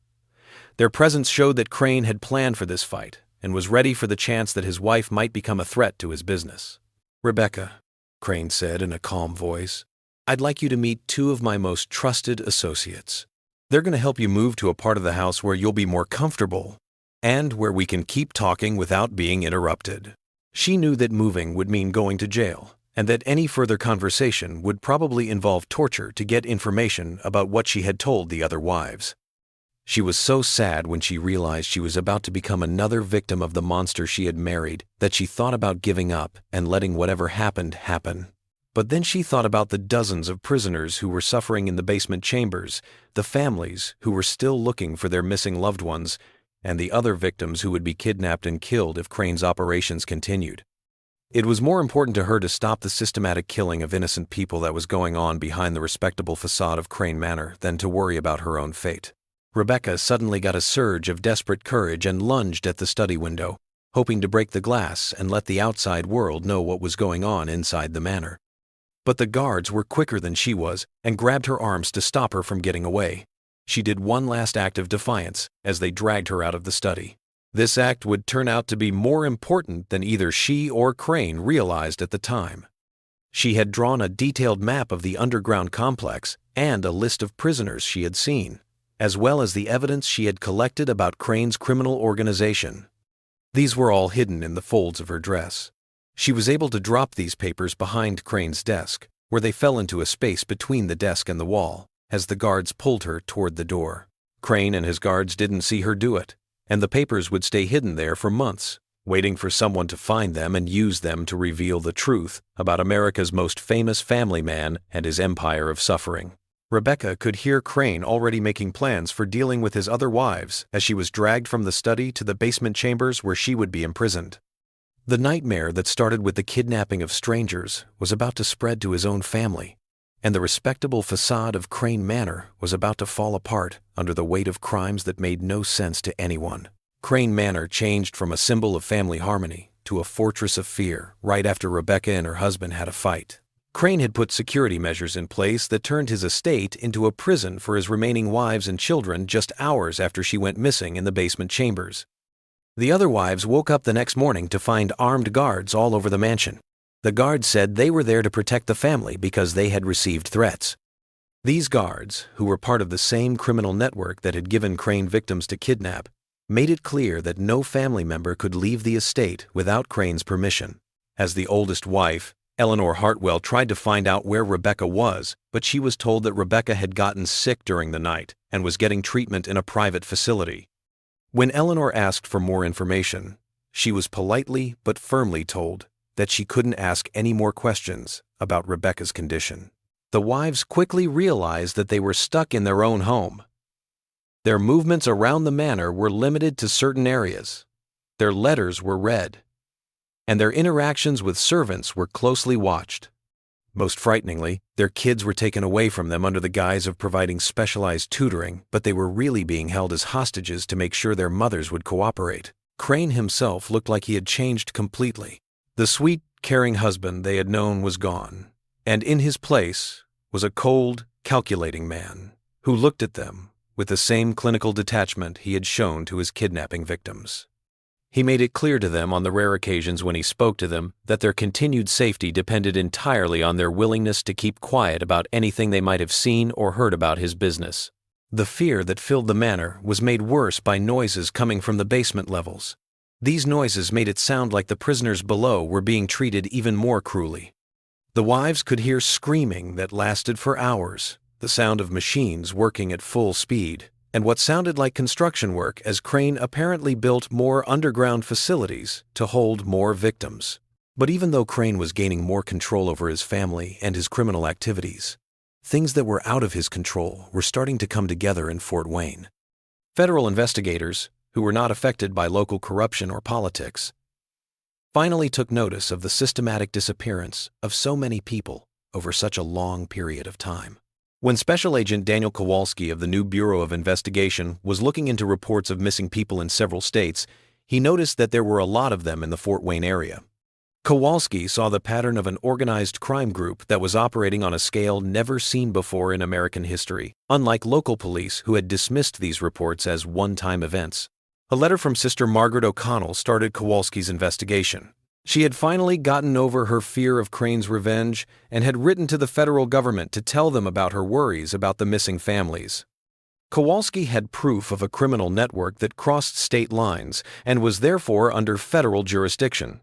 Their presence showed that Crane had planned for this fight and was ready for the chance that his wife might become a threat to his business. "Rebecca," Crane said in a calm voice, "I'd like you to meet two of my most trusted associates. They're going to help you move to a part of the house where you'll be more comfortable and where we can keep talking without being interrupted." She knew that moving would mean going to jail, and that any further conversation would probably involve torture to get information about what she had told the other wives. She was so sad when she realized she was about to become another victim of the monster she had married that she thought about giving up and letting whatever happened happen. But then she thought about the dozens of prisoners who were suffering in the basement chambers, the families who were still looking for their missing loved ones, and the other victims who would be kidnapped and killed if Crane's operations continued. It was more important to her to stop the systematic killing of innocent people that was going on behind the respectable facade of Crane Manor than to worry about her own fate. Rebecca suddenly got a surge of desperate courage and lunged at the study window, hoping to break the glass and let the outside world know what was going on inside the manor. But the guards were quicker than she was and grabbed her arms to stop her from getting away. She did one last act of defiance as they dragged her out of the study. This act would turn out to be more important than either she or Crane realized at the time. She had drawn a detailed map of the underground complex and a list of prisoners she had seen, as well as the evidence she had collected about Crane's criminal organization. These were all hidden in the folds of her dress. She was able to drop these papers behind Crane's desk, where they fell into a space between the desk and the wall, as the guards pulled her toward the door. Crane and his guards didn't see her do it, and the papers would stay hidden there for months, waiting for someone to find them and use them to reveal the truth about America's most famous family man and his empire of suffering. Rebecca could hear Crane already making plans for dealing with his other wives as she was dragged from the study to the basement chambers where she would be imprisoned. The nightmare that started with the kidnapping of strangers was about to spread to his own family, and the respectable facade of Crane Manor was about to fall apart under the weight of crimes that made no sense to anyone. Crane Manor changed from a symbol of family harmony to a fortress of fear right after Rebecca and her husband had a fight. Crane had put security measures in place that turned his estate into a prison for his remaining wives and children just hours after she went missing in the basement chambers. The other wives woke up the next morning to find armed guards all over the mansion. The guards said they were there to protect the family because they had received threats. These guards, who were part of the same criminal network that had given Crane victims to kidnap, made it clear that no family member could leave the estate without Crane's permission. As the oldest wife, Eleanor Hartwell tried to find out where Rebecca was, but she was told that Rebecca had gotten sick during the night and was getting treatment in a private facility. When Eleanor asked for more information, she was politely but firmly told that she couldn't ask any more questions about Rebecca's condition. The wives quickly realized that they were stuck in their own home. Their movements around the manor were limited to certain areas. Their letters were read, and their interactions with servants were closely watched. Most frighteningly, their kids were taken away from them under the guise of providing specialized tutoring, but they were really being held as hostages to make sure their mothers would cooperate. Crane himself looked like he had changed completely. The sweet, caring husband they had known was gone, and in his place was a cold, calculating man who looked at them with the same clinical detachment he had shown to his kidnapping victims. He made it clear to them on the rare occasions when he spoke to them that their continued safety depended entirely on their willingness to keep quiet about anything they might have seen or heard about his business. The fear that filled the manor was made worse by noises coming from the basement levels. These noises made it sound like the prisoners below were being treated even more cruelly. The wives could hear screaming that lasted for hours, the sound of machines working at full speed, and what sounded like construction work as Crane apparently built more underground facilities to hold more victims. But even though Crane was gaining more control over his family and his criminal activities, things that were out of his control were starting to come together in Fort Wayne. Federal investigators, who were not affected by local corruption or politics, finally took notice of the systematic disappearance of so many people over such a long period of time. When Special Agent Daniel Kowalski of the new Bureau of Investigation was looking into reports of missing people in several states, he noticed that there were a lot of them in the Fort Wayne area. Kowalski saw the pattern of an organized crime group that was operating on a scale never seen before in American history, unlike local police who had dismissed these reports as one-time events. A letter from Sister Margaret O'Connell started Kowalski's investigation. She had finally gotten over her fear of Crane's revenge and had written to the federal government to tell them about her worries about the missing families. Kowalski had proof of a criminal network that crossed state lines and was therefore under federal jurisdiction.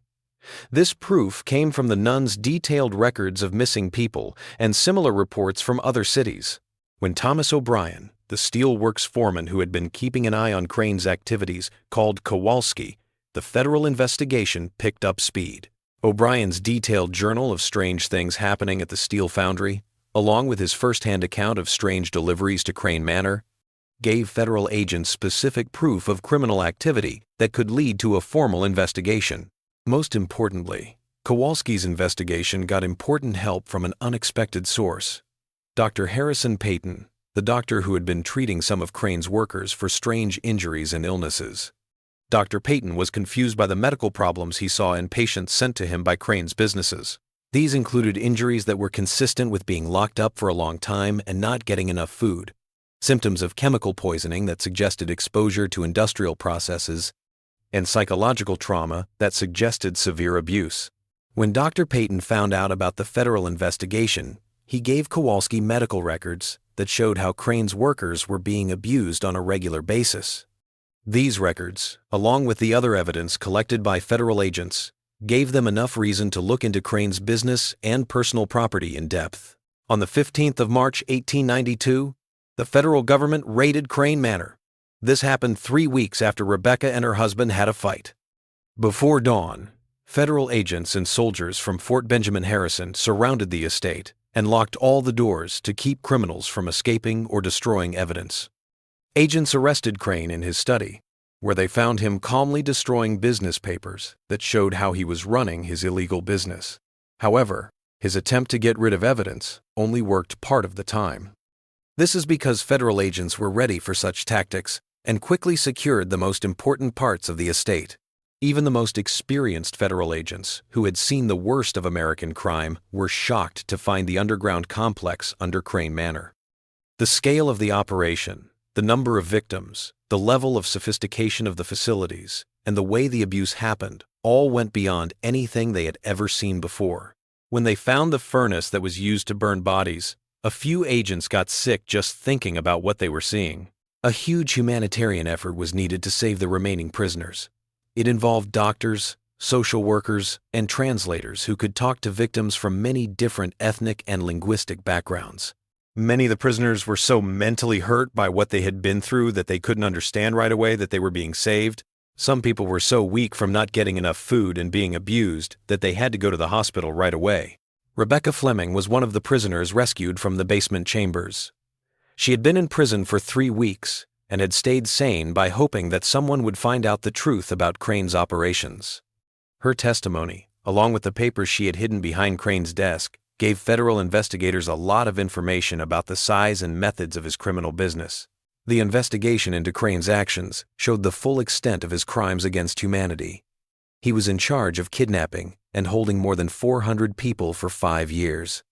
This proof came from the nuns' detailed records of missing people and similar reports from other cities. When Thomas O'Brien, the steelworks foreman who had been keeping an eye on Crane's activities, called Kowalski, the federal investigation picked up speed. O'Brien's detailed journal of strange things happening at the steel foundry, along with his first-hand account of strange deliveries to Crane Manor, gave federal agents specific proof of criminal activity that could lead to a formal investigation. Most importantly, Kowalski's investigation got important help from an unexpected source. Dr. Harrison Payton, the doctor who had been treating some of Crane's workers for strange injuries and illnesses. Dr. Payton was confused by the medical problems he saw in patients sent to him by Crane's businesses. These included injuries that were consistent with being locked up for a long time and not getting enough food, symptoms of chemical poisoning that suggested exposure to industrial processes, and psychological trauma that suggested severe abuse. When Dr. Payton found out about the federal investigation, he gave Kowalski medical records that showed how Crane's workers were being abused on a regular basis. These records, along with the other evidence collected by federal agents, gave them enough reason to look into Crane's business and personal property in depth. On the 15th of March, 1892, the federal government raided Crane Manor. This happened 3 weeks after Rebecca and her husband had a fight. Before dawn, federal agents and soldiers from Fort Benjamin Harrison surrounded the estate and locked all the doors to keep criminals from escaping or destroying evidence. Agents arrested Crane in his study, where they found him calmly destroying business papers that showed how he was running his illegal business. However, his attempt to get rid of evidence only worked part of the time. This is because federal agents were ready for such tactics and quickly secured the most important parts of the estate. Even the most experienced federal agents, who had seen the worst of American crime, were shocked to find the underground complex under Crane Manor. The scale of the operation, the number of victims, the level of sophistication of the facilities, and the way the abuse happened all went beyond anything they had ever seen before. When they found the furnace that was used to burn bodies, a few agents got sick just thinking about what they were seeing. A huge humanitarian effort was needed to save the remaining prisoners. It involved doctors, social workers, and translators who could talk to victims from many different ethnic and linguistic backgrounds. Many of the prisoners were so mentally hurt by what they had been through that they couldn't understand right away that they were being saved. Some people were so weak from not getting enough food and being abused that they had to go to the hospital right away. Rebecca Fleming was one of the prisoners rescued from the basement chambers. She had been in prison for 3 weeks and had stayed sane by hoping that someone would find out the truth about Crane's operations. Her testimony, along with the papers she had hidden behind Crane's desk, gave federal investigators a lot of information about the size and methods of his criminal business. The investigation into Crane's actions showed the full extent of his crimes against humanity. He was in charge of kidnapping and holding more than 400 people for 5 years.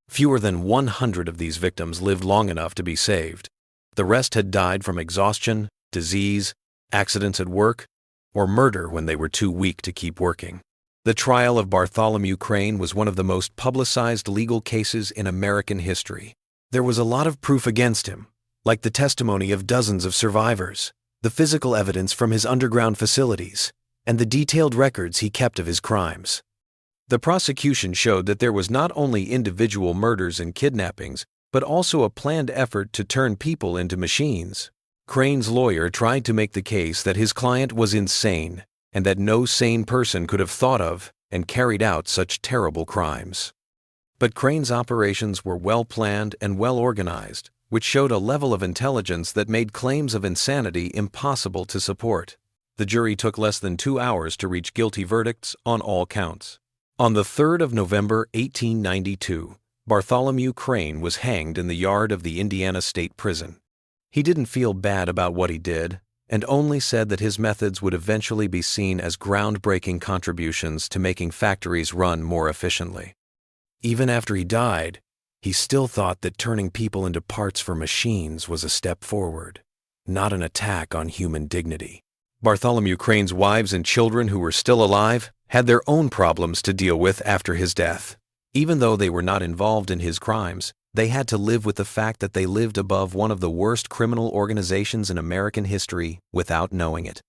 Fewer than 100 of these victims lived long enough to be saved. The rest had died from exhaustion, disease, accidents at work, or murder when they were too weak to keep working. The trial of Bartholomew Crane was one of the most publicized legal cases in American history. There was a lot of proof against him, like the testimony of dozens of survivors, the physical evidence from his underground facilities, and the detailed records he kept of his crimes. The prosecution showed that there was not only individual murders and kidnappings, but also a planned effort to turn people into machines. Crane's lawyer tried to make the case that his client was insane and that no sane person could have thought of and carried out such terrible crimes. But Crane's operations were well planned and well organized, which showed a level of intelligence that made claims of insanity impossible to support. The jury took less than 2 hours to reach guilty verdicts on all counts. On the 3rd of November 1892, Bartholomew Crane was hanged in the yard of the Indiana State Prison. He didn't feel bad about what he did, and only said that his methods would eventually be seen as groundbreaking contributions to making factories run more efficiently. Even after he died, he still thought that turning people into parts for machines was a step forward, not an attack on human dignity. Bartholomew Crane's wives and children who were still alive had their own problems to deal with after his death. Even though they were not involved in his crimes, they had to live with the fact that they lived above one of the worst criminal organizations in American history without knowing it.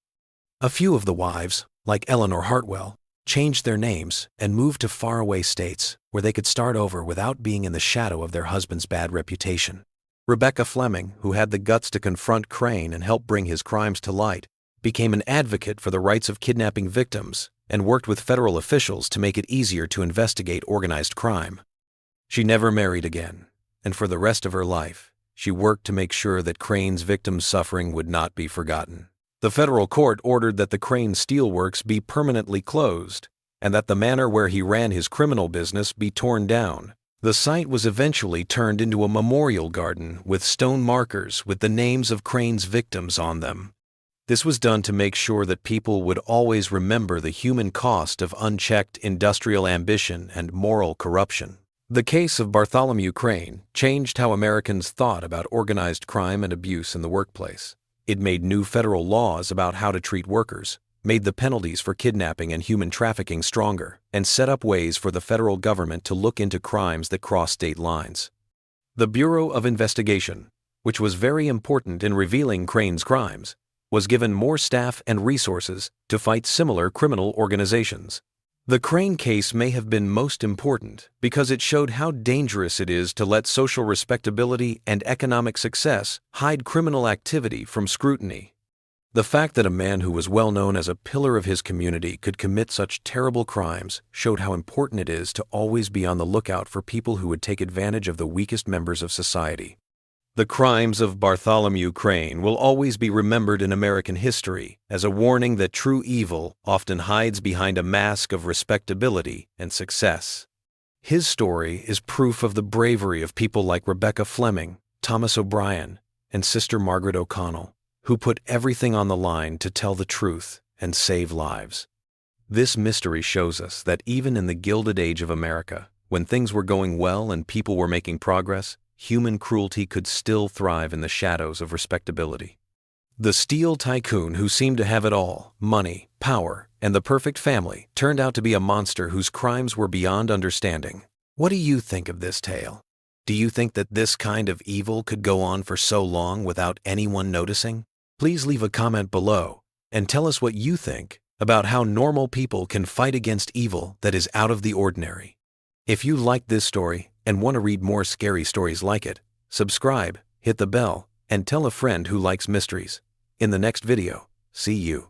A few of the wives, like Eleanor Hartwell, changed their names and moved to faraway states where they could start over without being in the shadow of their husband's bad reputation. Rebecca Fleming, who had the guts to confront Crane and help bring his crimes to light, became an advocate for the rights of kidnapping victims and worked with federal officials to make it easier to investigate organized crime. She never married again, and for the rest of her life, she worked to make sure that Crane's victims' suffering would not be forgotten. The federal court ordered that the Crane Steelworks be permanently closed and that the manor where he ran his criminal business be torn down. The site was eventually turned into a memorial garden with stone markers with the names of Crane's victims on them. This was done to make sure that people would always remember the human cost of unchecked industrial ambition and moral corruption. The case of Bartholomew Crane changed how Americans thought about organized crime and abuse in the workplace. It made new federal laws about how to treat workers, made the penalties for kidnapping and human trafficking stronger, and set up ways for the federal government to look into crimes that cross state lines. The Bureau of Investigation, which was very important in revealing Crane's crimes, was given more staff and resources to fight similar criminal organizations. The Crane case may have been most important because it showed how dangerous it is to let social respectability and economic success hide criminal activity from scrutiny. The fact that a man who was well known as a pillar of his community could commit such terrible crimes showed how important it is to always be on the lookout for people who would take advantage of the weakest members of society. The crimes of Bartholomew Crane will always be remembered in American history as a warning that true evil often hides behind a mask of respectability and success. His story is proof of the bravery of people like Rebecca Fleming, Thomas O'Brien, and Sister Margaret O'Connell, who put everything on the line to tell the truth and save lives. This mystery shows us that even in the Gilded Age of America, when things were going well and people were making progress, human cruelty could still thrive in the shadows of respectability. The steel tycoon who seemed to have it all, money, power, and the perfect family, turned out to be a monster whose crimes were beyond understanding. What do you think of this tale? Do you think that this kind of evil could go on for so long without anyone noticing? Please leave a comment below and tell us what you think about how normal people can fight against evil that is out of the ordinary. If you liked this story and want to read more scary stories like it, subscribe, hit the bell, and tell a friend who likes mysteries. In the next video, see you.